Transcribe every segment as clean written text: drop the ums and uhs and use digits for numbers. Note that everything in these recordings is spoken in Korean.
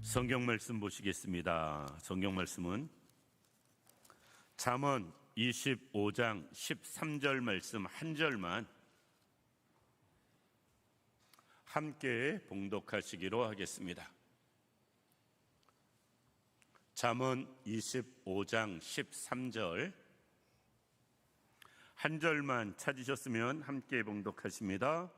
성경 말씀 보시겠습니다. 성경 말씀은 잠언 25장 13절 말씀 한 절만 함께 봉독하시기로 하겠습니다. 잠언 25장 13절 한 절만 찾으셨으면 함께 봉독하십니다.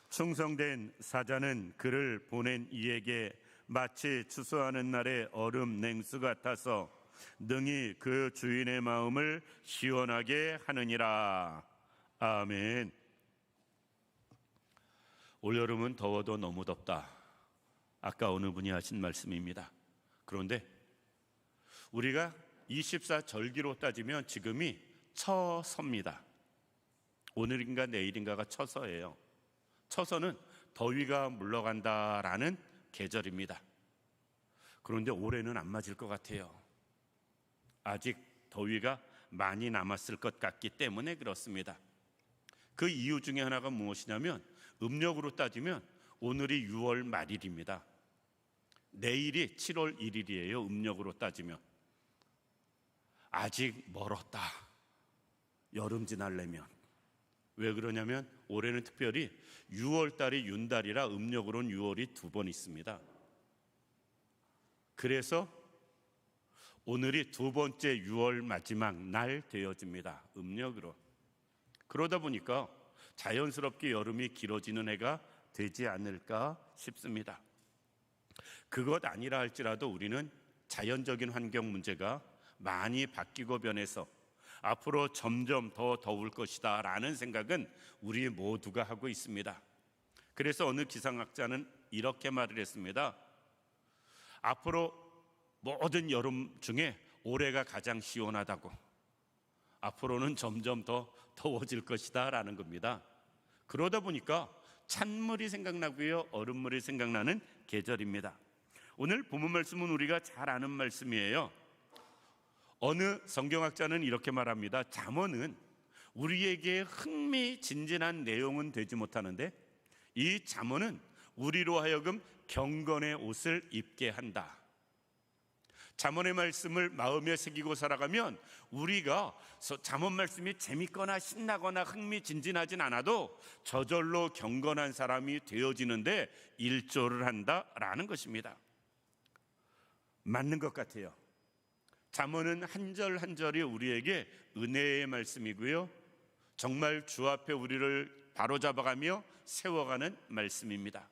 충성된 사자는 그를 보낸 이에게 마치 추수하는 날의 얼음 냉수 같아서 능히 그 주인의 마음을 시원하게 하느니라. 아멘. 올여름은 더워도 너무 덥다. 아까 어느 분이 하신 말씀입니다. 그런데 우리가 24절기로 따지면 지금이 처서입니다. 오늘인가 내일인가가 처서예요. 처서는 더위가 물러간다라는 계절입니다. 그런데 올해는 안 맞을 것 같아요. 아직 더위가 많이 남았을 것 같기 때문에 그렇습니다. 그 이유 중에 하나가 무엇이냐면 음력으로 따지면 오늘이 6월 말일입니다. 내일이 7월 1일이에요. 음력으로 따지면 아직 멀었다. 여름 지나려면. 왜 그러냐면 올해는 특별히 6월 달이 윤달이라 음력으로는 6월이 2번 있습니다. 그래서 오늘이 두 번째 6월 마지막 날 되어집니다. 음력으로. 그러다 보니까 자연스럽게 여름이 길어지는 해가 되지 않을까 싶습니다. 그것 아니라 할지라도 우리는 자연적인 환경 문제가 많이 바뀌고 변해서 앞으로 점점 더 더울 것이다 라는 생각은 우리 모두가 하고 있습니다. 그래서 어느 기상학자는 이렇게 말을 했습니다. 앞으로 모든 여름 중에 올해가 가장 시원하다고, 앞으로는 점점 더 더워질 것이다 라는 겁니다. 그러다 보니까 찬물이 생각나고요, 얼음물이 생각나는 계절입니다. 오늘 본문 말씀은 우리가 잘 아는 말씀이에요. 어느 성경학자는 이렇게 말합니다. 잠언은 우리에게 흥미진진한 내용은 되지 못하는데 이 잠언은 우리로 하여금 경건의 옷을 입게 한다. 잠언의 말씀을 마음에 새기고 살아가면 우리가 잠언 말씀이 재밌거나 신나거나 흥미진진하진 않아도 저절로 경건한 사람이 되어지는데 일조를 한다라는 것입니다. 맞는 것 같아요. 잠언은 한 절 한 절이 우리에게 은혜의 말씀이고요, 정말 주 앞에 우리를 바로잡아가며 세워가는 말씀입니다.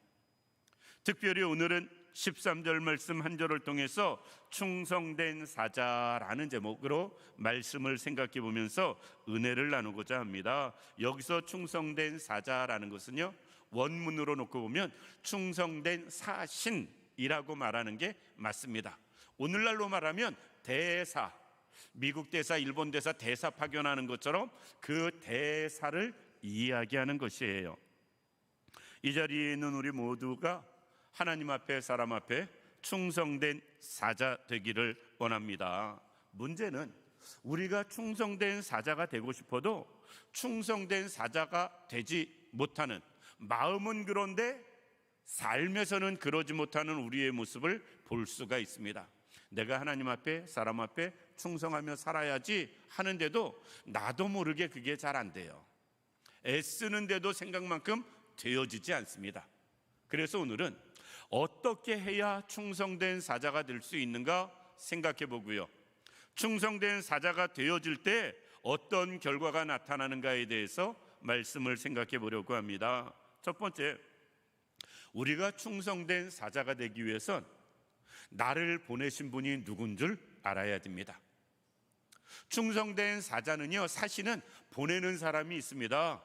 특별히 오늘은 13절 말씀 한 절을 통해서 충성된 사자라는 제목으로 말씀을 생각해 보면서 은혜를 나누고자 합니다. 여기서 충성된 사자라는 것은요, 원문으로 놓고 보면 충성된 사신이라고 말하는 게 맞습니다. 오늘날로 말하면 대사, 미국 대사, 일본 대사, 대사 파견하는 것처럼 그 대사를 이야기하는 것이에요. 이 자리에 있는 우리 모두가 하나님 앞에, 사람 앞에 충성된 사자 되기를 원합니다. 문제는 우리가 충성된 사자가 되고 싶어도 충성된 사자가 되지 못하는, 마음은 그런데 삶에서는 그러지 못하는 우리의 모습을 볼 수가 있습니다. 내가 하나님 앞에, 사람 앞에 충성하며 살아야지 하는데도 나도 모르게 그게 잘 안 돼요. 애쓰는데도 생각만큼 되어지지 않습니다. 그래서 오늘은 어떻게 해야 충성된 사자가 될 수 있는가 생각해 보고요, 충성된 사자가 되어질 때 어떤 결과가 나타나는가에 대해서 말씀을 생각해 보려고 합니다. 첫 번째, 우리가 충성된 사자가 되기 위해선 나를 보내신 분이 누군 줄 알아야 됩니다. 충성된 사자는요, 사실은 보내는 사람이 있습니다.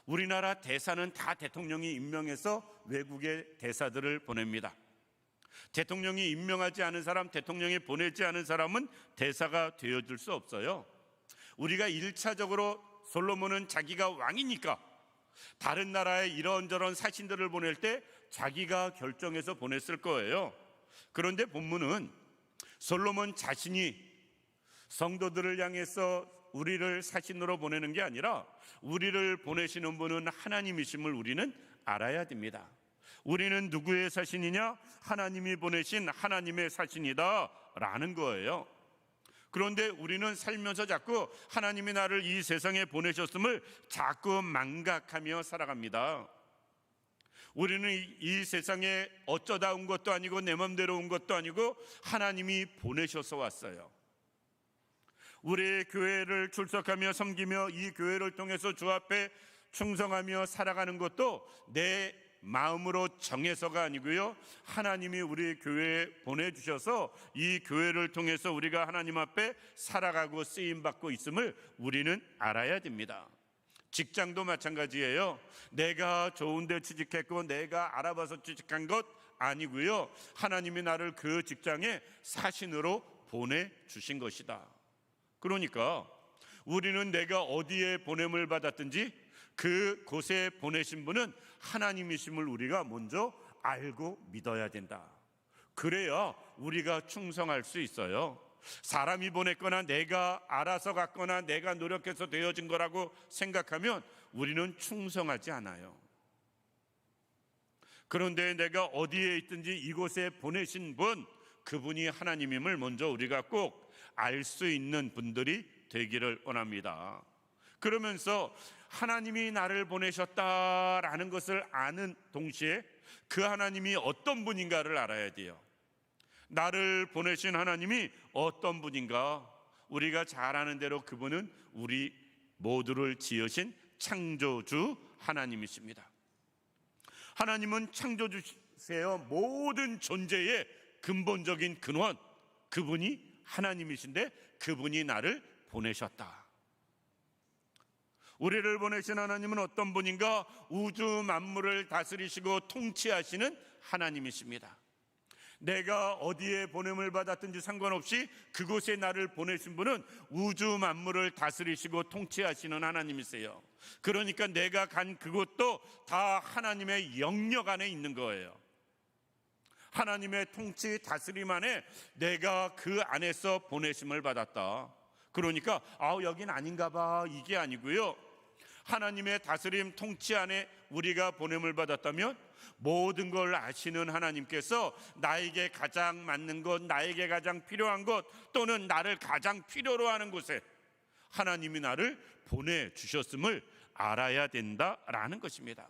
우리나라 대사는 다 대통령이 임명해서 외국의 대사들을 보냅니다. 대통령이 임명하지 않은 사람, 대통령이 보내지 않은 사람은 대사가 되어줄 수 없어요. 우리가 1차적으로 솔로몬은 자기가 왕이니까 다른 나라에 이런저런 사신들을 보낼 때 자기가 결정해서 보냈을 거예요. 그런데 본문은 솔로몬 자신이 성도들을 향해서 우리를 사신으로 보내는 게 아니라 우리를 보내시는 분은 하나님이심을 우리는 알아야 됩니다. 우리는 누구의 사신이냐? 하나님이 보내신 하나님의 사신이다 라는 거예요. 그런데 우리는 살면서 자꾸 하나님이 나를 이 세상에 보내셨음을 자꾸 망각하며 살아갑니다. 우리는 이 세상에 어쩌다 온 것도 아니고 내 맘대로 온 것도 아니고 하나님이 보내셔서 왔어요. 우리 교회를 출석하며 섬기며 이 교회를 통해서 주 앞에 충성하며 살아가는 것도 내 마음으로 정해서가 아니고요, 하나님이 우리 교회에 보내주셔서 이 교회를 통해서 우리가 하나님 앞에 살아가고 쓰임받고 있음을 우리는 알아야 됩니다. 직장도 마찬가지예요. 내가 좋은 데 취직했고 내가 알아봐서 취직한 것 아니고요, 하나님이 나를 그 직장에 사신으로 보내주신 것이다. 그러니까 우리는 내가 어디에 보냄을 받았든지 그곳에 보내신 분은 하나님이심을 우리가 먼저 알고 믿어야 된다. 그래야 우리가 충성할 수 있어요. 사람이 보냈거나 내가 알아서 갔거나 내가 노력해서 되어진 거라고 생각하면 우리는 충성하지 않아요. 그런데 내가 어디에 있든지 이곳에 보내신 분, 그분이 하나님임을 먼저 우리가 꼭 알 수 있는 분들이 되기를 원합니다. 그러면서 하나님이 나를 보내셨다라는 것을 아는 동시에 그 하나님이 어떤 분인가를 알아야 돼요. 나를 보내신 하나님이 어떤 분인가? 우리가 잘 아는 대로 그분은 우리 모두를 지으신 창조주 하나님이십니다. 하나님은 창조주세요. 모든 존재의 근본적인 근원, 그분이 하나님이신데 그분이 나를 보내셨다. 우리를 보내신 하나님은 어떤 분인가? 우주 만물을 다스리시고 통치하시는 하나님이십니다. 내가 어디에 보냄을 받았든지 상관없이 그곳에 나를 보내신 분은 우주 만물을 다스리시고 통치하시는 하나님이세요. 그러니까 내가 간 그곳도 다 하나님의 영역 안에 있는 거예요. 하나님의 통치 다스림 안에 내가 그 안에서 보내심을 받았다. 그러니까 여긴 아닌가 봐, 이게 아니고요, 하나님의 다스림 통치 안에 우리가 보냄을 받았다면 모든 걸 아시는 하나님께서 나에게 가장 맞는 것, 나에게 가장 필요한 것, 또는 나를 가장 필요로 하는 곳에 하나님이 나를 보내주셨음을 알아야 된다라는 것입니다.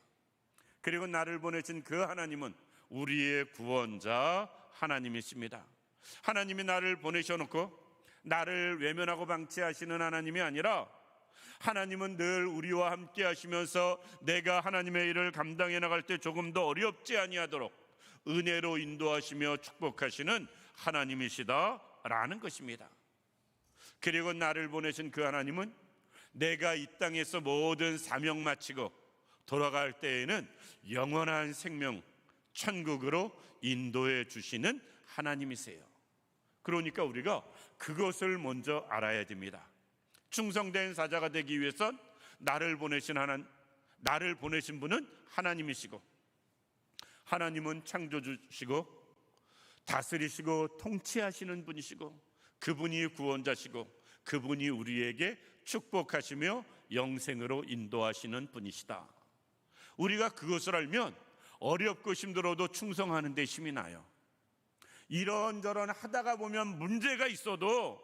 그리고 나를 보내신 그 하나님은 우리의 구원자 하나님이십니다. 하나님이 나를 보내셔놓고 나를 외면하고 방치하시는 하나님이 아니라 하나님은 늘 우리와 함께 하시면서 내가 하나님의 일을 감당해 나갈 때 조금 더 어렵지 아니하도록 은혜로 인도하시며 축복하시는 하나님이시다라는 것입니다. 그리고 나를 보내신 그 하나님은 내가 이 땅에서 모든 사명 마치고 돌아갈 때에는 영원한 생명, 천국으로 인도해 주시는 하나님이세요. 그러니까 우리가 그것을 먼저 알아야 됩니다. 충성된 사자가 되기 위해선 나를 보내신 분은 하나님이시고, 하나님은 창조주시고 다스리시고 통치하시는 분이시고, 그분이 구원자시고 그분이 우리에게 축복하시며 영생으로 인도하시는 분이시다. 우리가 그것을 알면 어렵고 힘들어도 충성하는 데 힘이 나요. 이런저런 하다가 보면 문제가 있어도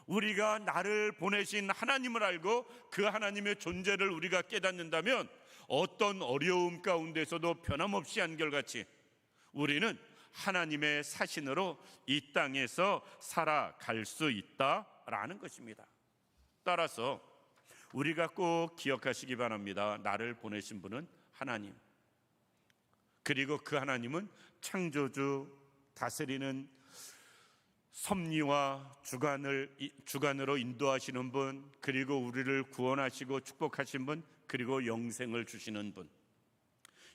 우리가 나를 보내신 하나님을 알고 그 하나님의 존재를 우리가 깨닫는다면 어떤 어려움 가운데서도 변함없이 한결같이 우리는 하나님의 사신으로 이 땅에서 살아갈 수 있다라는 것입니다. 따라서 우리가 꼭 기억하시기 바랍니다. 나를 보내신 분은 하나님, 그리고 그 하나님은 창조주, 다스리는 섭리와 주관으로 인도하시는 분, 그리고 우리를 구원하시고 축복하신 분, 그리고 영생을 주시는 분.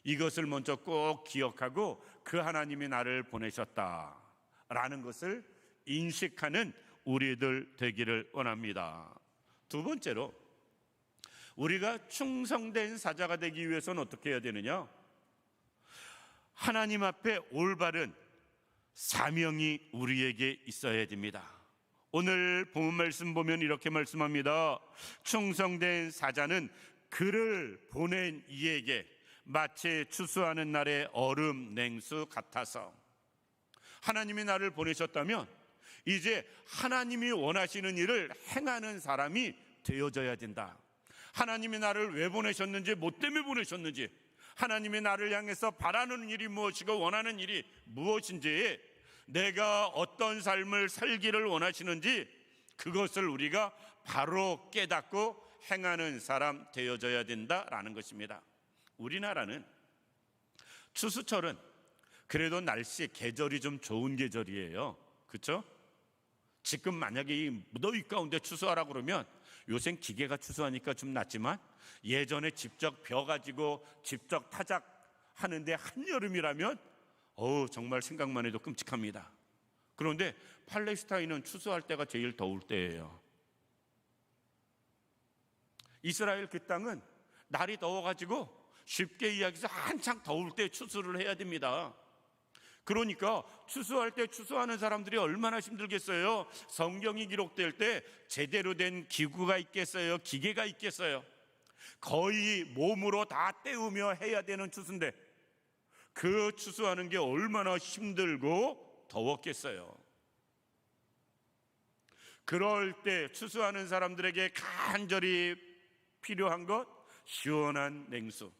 이것을 먼저 꼭 기억하고 그 하나님이 나를 보내셨다라는 것을 인식하는 우리들 되기를 원합니다. 두 번째로, 우리가 충성된 사자가 되기 위해서는 어떻게 해야 되느냐? 하나님 앞에 올바른 사명이 우리에게 있어야 됩니다. 오늘 본 말씀 보면 이렇게 말씀합니다. 충성된 사자는 그를 보낸 이에게 마치 추수하는 날의 얼음 냉수 같아서. 하나님이 나를 보내셨다면 이제 하나님이 원하시는 일을 행하는 사람이 되어져야 된다. 하나님이 나를 왜 보내셨는지, 뭐 때문에 보내셨는지, 하나님이 나를 향해서 바라는 일이 무엇이고 원하는 일이 무엇인지, 내가 어떤 삶을 살기를 원하시는지 그것을 우리가 바로 깨닫고 행하는 사람 되어져야 된다라는 것입니다. 우리나라는 추수철은 그래도 날씨, 계절이 좀 좋은 계절이에요. 그렇죠? 지금 만약에 이 무더위 가운데 추수하라 그러면, 요새 기계가 추수하니까 좀 낫지만 예전에 직접 벼 가지고 직접 타작하는데 한여름이라면 정말 생각만 해도 끔찍합니다. 그런데 팔레스타인은 추수할 때가 제일 더울 때예요. 이스라엘 그 땅은 날이 더워가지고 쉽게 이야기해서 한창 더울 때 추수를 해야 됩니다. 그러니까 추수할 때 추수하는 사람들이 얼마나 힘들겠어요. 성경이 기록될 때 제대로 된 기구가 있겠어요? 기계가 있겠어요? 거의 몸으로 다 때우며 해야 되는 추수인데 그 추수하는 게 얼마나 힘들고 더웠겠어요. 그럴 때 추수하는 사람들에게 간절히 필요한 것, 시원한 냉수.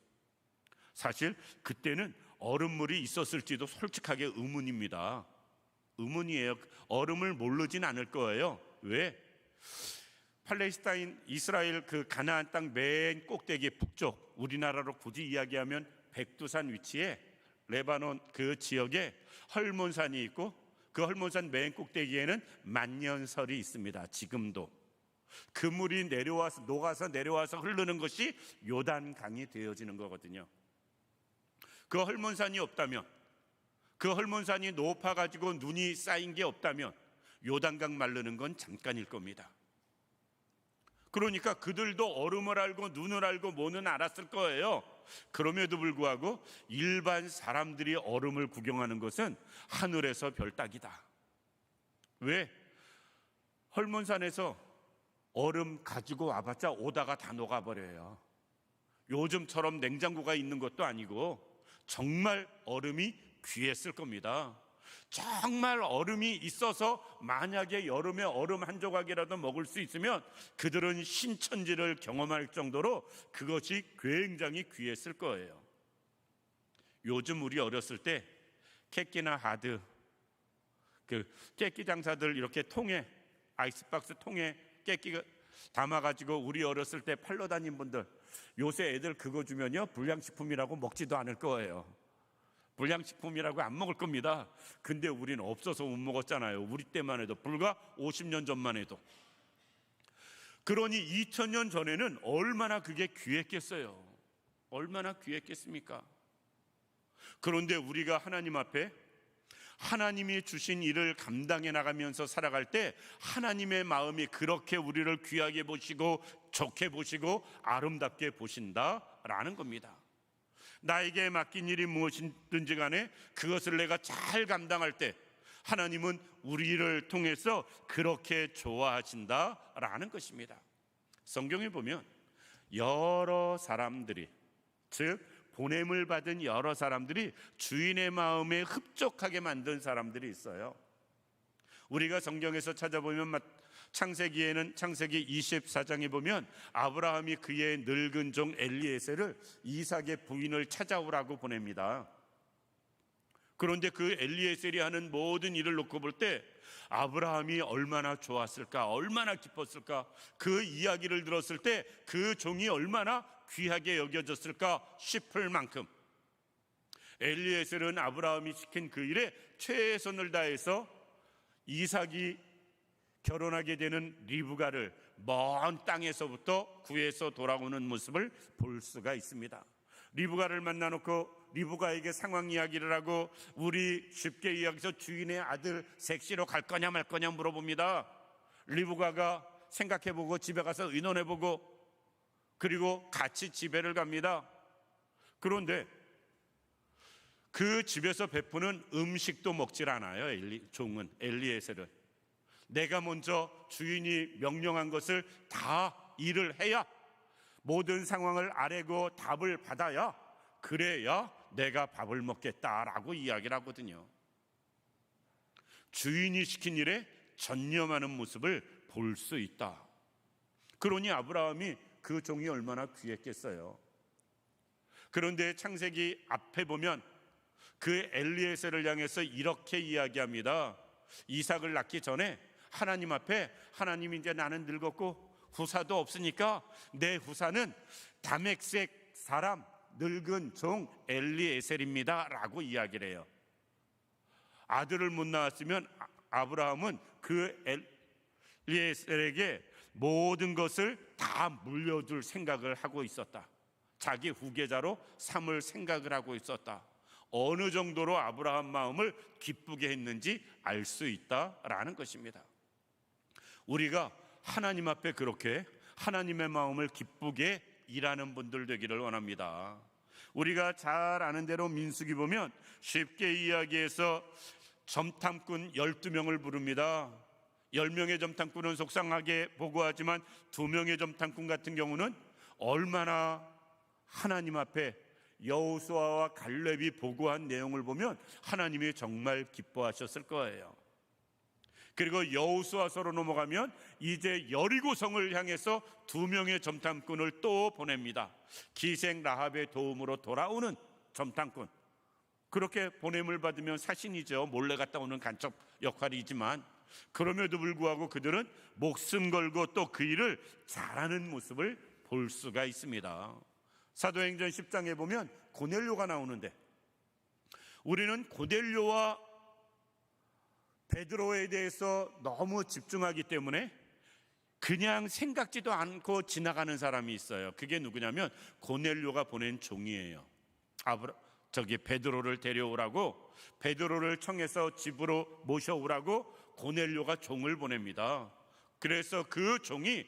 사실 그때는 얼음물이 있었을지도 솔직하게 의문입니다. 의문이에요. 얼음을 모르진 않을 거예요. 왜? 팔레스타인, 이스라엘 그 가나안 땅 맨 꼭대기 북쪽, 우리나라로 굳이 이야기하면 백두산 위치에 레바논 그 지역에 헐몬산이 있고, 그 헐몬산 맨 꼭대기에는 만년설이 있습니다. 지금도 그 물이 내려와서 녹아서 내려와서 흐르는 것이 요단강이 되어지는 거거든요. 그 헐몬산이 없다면, 그 헐몬산이 높아가지고 눈이 쌓인 게 없다면 요단강 마르는 건 잠깐일 겁니다. 그러니까 그들도 얼음을 알고 눈을 알고 뭐는 알았을 거예요. 그럼에도 불구하고 일반 사람들이 얼음을 구경하는 것은 하늘에서 별 따기다. 왜? 헐몬산에서 얼음 가지고 와봤자 오다가 다 녹아버려요. 요즘처럼 냉장고가 있는 것도 아니고 정말 얼음이 귀했을 겁니다. 정말 얼음이 있어서 만약에 여름에 얼음 한 조각이라도 먹을 수 있으면 그들은 신천지를 경험할 정도로 그것이 굉장히 귀했을 거예요. 요즘 우리 어렸을 때 캐끼나 하드, 그 깨끼 장사들 이렇게 통에, 아이스박스 통에 깨끼가 담아가지고 우리 어렸을 때 팔러 다닌 분들, 요새 애들 그거 주면요 불량식품이라고 먹지도 않을 거예요. 불량식품이라고 안 먹을 겁니다. 근데 우리는 없어서 못 먹었잖아요. 우리 때만 해도, 불과 50년 전만 해도. 그러니 2000년 전에는 얼마나 그게 귀했겠어요. 얼마나 귀했겠습니까? 그런데 우리가 하나님 앞에 하나님이 주신 일을 감당해 나가면서 살아갈 때 하나님의 마음이 그렇게 우리를 귀하게 보시고 좋게 보시고 아름답게 보신다라는 겁니다. 나에게 맡긴 일이 무엇이든지 간에 그것을 내가 잘 감당할 때 하나님은 우리를 통해서 그렇게 좋아하신다라는 것입니다. 성경에 보면 여러 사람들이, 즉 보냄을 받은 여러 사람들이 주인의 마음에 흡족하게 만든 사람들이 있어요. 우리가 성경에서 찾아보면 창세기에는 창세기 24장에 보면 아브라함이 그의 늙은 종 엘리에셀을 이삭의 부인을 찾아오라고 보냅니다. 그런데 그 엘리에셀이 하는 모든 일을 놓고 볼 때 아브라함이 얼마나 좋았을까, 얼마나 기뻤을까, 그 이야기를 들었을 때 그 종이 얼마나 귀하게 여겨졌을까 싶을 만큼 엘리에셀은 아브라함이 시킨 그 일에 최선을 다해서 이삭이 결혼하게 되는 리브가를 먼 땅에서부터 구해서 돌아오는 모습을 볼 수가 있습니다. 리브가를 만나놓고 리브가에게 상황 이야기를 하고, 우리 쉽게 이야기해서 주인의 아들 색시로 갈 거냐 말 거냐 물어봅니다. 리브가가 생각해보고 집에 가서 의논해보고 그리고 같이 집에를 갑니다. 그런데 그 집에서 베푸는 음식도 먹질 않아요. 종은 엘리에셀은 내가 먼저 주인이 명령한 것을 다 일을 해야, 모든 상황을 아뢰고 답을 받아야 그래야 내가 밥을 먹겠다라고 이야기를 하거든요. 주인이 시킨 일에 전념하는 모습을 볼 수 있다. 그러니 아브라함이 그 종이 얼마나 귀했겠어요. 그런데 창세기 앞에 보면 그 엘리에셀을 향해서 이렇게 이야기합니다. 이삭을 낳기 전에 하나님 앞에, 하나님이 이제 나는 늙었고 후사도 없으니까 내 후사는 다메섹 사람 늙은 종 엘리에셀입니다 라고 이야기를 해요. 아들을 못 낳았으면 아브라함은 그 엘리에셀에게 모든 것을 다 물려줄 생각을 하고 있었다. 자기 후계자로 삼을 생각을 하고 있었다. 어느 정도로 아브라함 마음을 기쁘게 했는지 알 수 있다라는 것입니다. 우리가 하나님 앞에 그렇게 하나님의 마음을 기쁘게 일하는 분들 되기를 원합니다. 우리가 잘 아는 대로 민수기 보면 쉽게 이야기해서 점탐꾼 12명을 부릅니다. 10명의 점탐꾼은 속상하게 보고하지만 2명의 점탐꾼 같은 경우는 얼마나 하나님 앞에 여호수아와 갈렙이 보고한 내용을 보면 하나님이 정말 기뻐하셨을 거예요. 그리고 여호수아서로 넘어가면 이제 여리고성을 향해서 2명의 점탐꾼을 또 보냅니다. 기생 라합의 도움으로 돌아오는 점탐꾼. 그렇게 보냄을 받으면 사신이죠. 몰래 갔다 오는 간첩 역할이지만 그럼에도 불구하고 그들은 목숨 걸고 또 그 일을 잘하는 모습을 볼 수가 있습니다. 사도행전 10장에 보면 고넬료가 나오는데 우리는 고넬료와 베드로에 대해서 너무 집중하기 때문에 그냥 생각지도 않고 지나가는 사람이 있어요. 그게 누구냐면 고넬료가 보낸 종이에요. 베드로를 데려오라고, 베드로를 청해서 집으로 모셔오라고 고넬료가 종을 보냅니다. 그래서 그 종이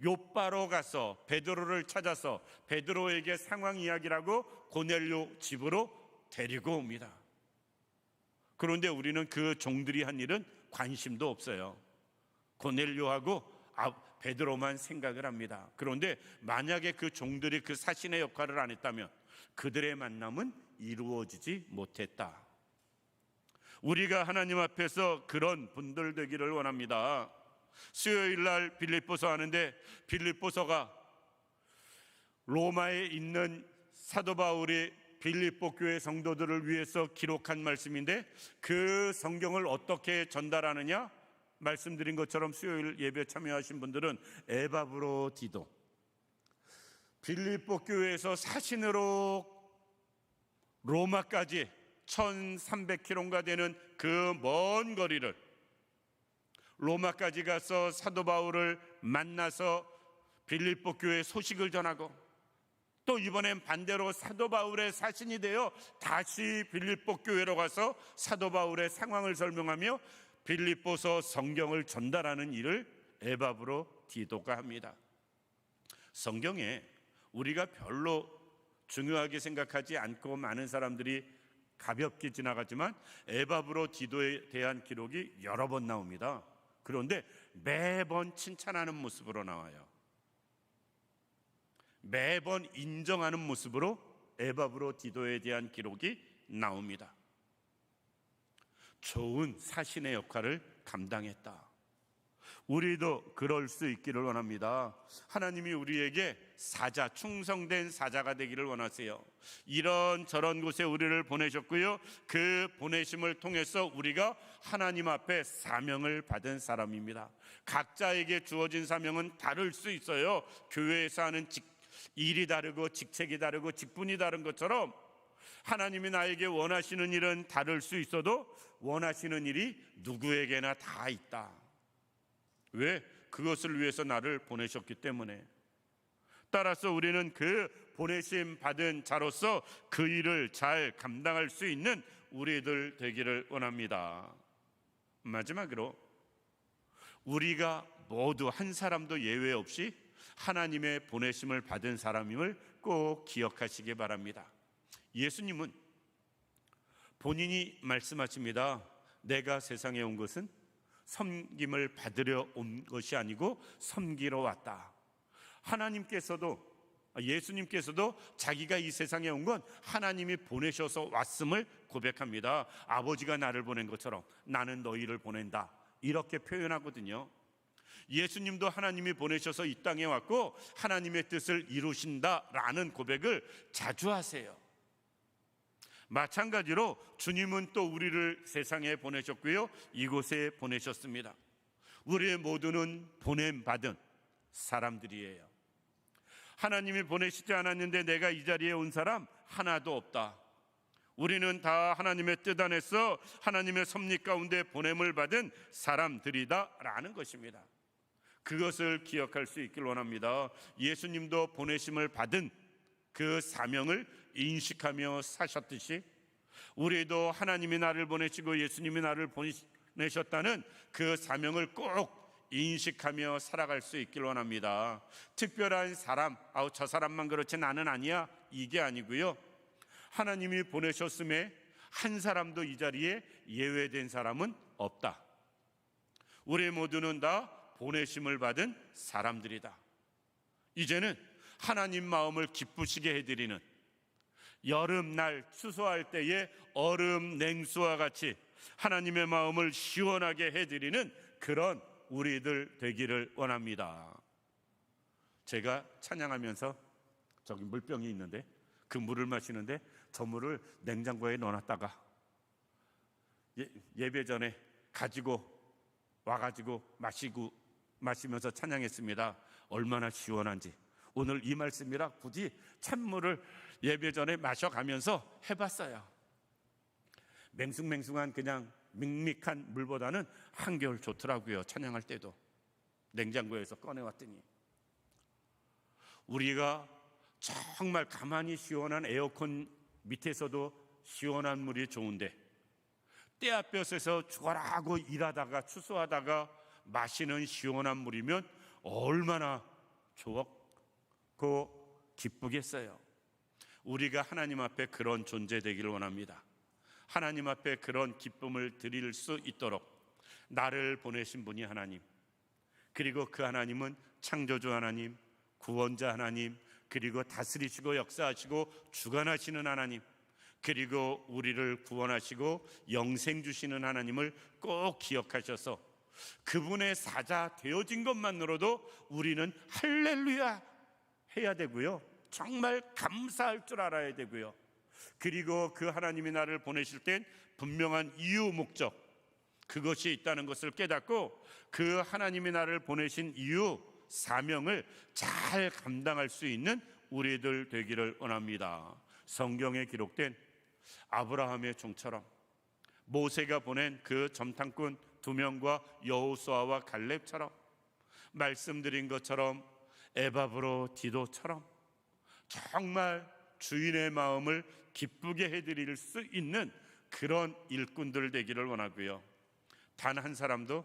요바로 가서 베드로를 찾아서 베드로에게 상황 이야기를 하고 고넬료 집으로 데리고 옵니다. 그런데 우리는 그 종들이 한 일은 관심도 없어요. 고넬료하고 베드로만 생각을 합니다. 그런데 만약에 그 종들이 그 사신의 역할을 안 했다면 그들의 만남은 이루어지지 못했다. 우리가 하나님 앞에서 그런 분들 되기를 원합니다. 수요일 날 빌립보서 하는데 빌립보서가 로마에 있는 사도 바울이 빌립보 교회 성도들을 위해서 기록한 말씀인데 그 성경을 어떻게 전달하느냐? 말씀드린 것처럼 수요일 예배 참여하신 분들은 에바브로디도, 빌립보 교회에서 사신으로 로마까지 1300km가 되는 그 먼 거리를 로마까지 가서 사도 바울을 만나서 빌립보 교회 소식을 전하고 또 이번엔 반대로 사도 바울의 사신이 되어 다시 빌립보 교회로 가서 사도 바울의 상황을 설명하며 빌립보서 성경을 전달하는 일을 에바브로디도가 합니다. 성경에 우리가 별로 중요하게 생각하지 않고 많은 사람들이 가볍게 지나가지만 에바브로디도에 대한 기록이 여러 번 나옵니다. 그런데 매번 칭찬하는 모습으로 나와요. 매번 인정하는 모습으로 에바브로디도에 대한 기록이 나옵니다. 좋은 사신의 역할을 감당했다. 우리도 그럴 수 있기를 원합니다. 하나님이 우리에게 사자, 충성된 사자가 되기를 원하세요. 이런저런 곳에 우리를 보내셨고요, 그 보내심을 통해서 우리가 하나님 앞에 사명을 받은 사람입니다. 각자에게 주어진 사명은 다를 수 있어요. 교회에서 하는 일이 다르고 직책이 다르고 직분이 다른 것처럼 하나님이 나에게 원하시는 일은 다를 수 있어도 원하시는 일이 누구에게나 다 있다. 왜? 그것을 위해서 나를 보내셨기 때문에. 따라서 우리는 그 보내심 받은 자로서 그 일을 잘 감당할 수 있는 우리들 되기를 원합니다. 마지막으로 우리가 모두 한 사람도 예외 없이 하나님의 보내심을 받은 사람임을 꼭 기억하시기 바랍니다. 예수님은 본인이 말씀하십니다. 내가 세상에 온 것은 섬김을 받으려 온 것이 아니고 섬기러 왔다. 하나님께서도 예수님께서도 자기가 이 세상에 온 건 하나님이 보내셔서 왔음을 고백합니다. 아버지가 나를 보낸 것처럼 나는 너희를 보낸다, 이렇게 표현하거든요. 예수님도 하나님이 보내셔서 이 땅에 왔고 하나님의 뜻을 이루신다라는 고백을 자주 하세요. 마찬가지로 주님은 또 우리를 세상에 보내셨고요, 이곳에 보내셨습니다. 우리 모두는 보냄받은 사람들이에요. 하나님이 보내시지 않았는데 내가 이 자리에 온 사람 하나도 없다. 우리는 다 하나님의 뜻 안에서 하나님의 섭리 가운데 보냄을 받은 사람들이다라는 것입니다. 그것을 기억할 수 있길 원합니다. 예수님도 보내심을 받은 그 사명을 인식하며 사셨듯이 우리도 하나님이 나를 보내시고 예수님이 나를 보내셨다는 그 사명을 꼭 인식하며 살아갈 수 있길 원합니다. 특별한 사람, 저 사람만 그렇지 나는 아니야, 이게 아니고요, 하나님이 보내셨음에 한 사람도 이 자리에 예외된 사람은 없다. 우리 모두는 다 보내심을 받은 사람들이다. 이제는 하나님 마음을 기쁘시게 해드리는, 여름날 추수할 때의 얼음 냉수와 같이 하나님의 마음을 시원하게 해드리는 그런 우리들 되기를 원합니다. 제가 찬양하면서 저기 물병이 있는데 그 물을 마시는데 저 물을 냉장고에 넣어놨다가 예배 전에 가지고 와가지고 마시면서 찬양했습니다. 얼마나 시원한지. 오늘 이 말씀이라 굳이 찬물을 예배 전에 마셔가면서 해봤어요. 맹숭맹숭한 그냥 밋밋한 물보다는 한결 좋더라고요. 찬양할 때도 냉장고에서 꺼내왔더니. 우리가 정말 가만히 시원한 에어컨 밑에서도 시원한 물이 좋은데 떼아볕에서 죽어라고 일하다가 추수하다가 마시는 시원한 물이면 얼마나 좋고 기쁘겠어요. 우리가 하나님 앞에 그런 존재 되기를 원합니다. 하나님 앞에 그런 기쁨을 드릴 수 있도록 나를 보내신 분이 하나님, 그리고 그 하나님은 창조주 하나님, 구원자 하나님, 그리고 다스리시고 역사하시고 주관하시는 하나님, 그리고 우리를 구원하시고 영생 주시는 하나님을 꼭 기억하셔서 그분의 사자 되어진 것만으로도 우리는 할렐루야 해야 되고요, 정말 감사할 줄 알아야 되고요, 그리고 그 하나님이 나를 보내실 땐 분명한 이유 목적, 그것이 있다는 것을 깨닫고 그 하나님이 나를 보내신 이유 사명을 잘 감당할 수 있는 우리들 되기를 원합니다. 성경에 기록된 아브라함의 종처럼, 모세가 보낸 그 점탕꾼 2명과 여호수아와 갈렙처럼, 말씀드린 것처럼 에바브로디도처럼 정말 주인의 마음을 기쁘게 해드릴 수 있는 그런 일꾼들 되기를 원하고요, 단 한 사람도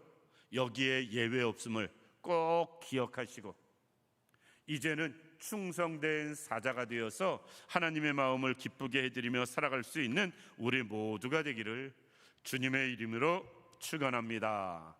여기에 예외 없음을 꼭 기억하시고 이제는 충성된 사자가 되어서 하나님의 마음을 기쁘게 해드리며 살아갈 수 있는 우리 모두가 되기를 주님의 이름으로 축원합니다.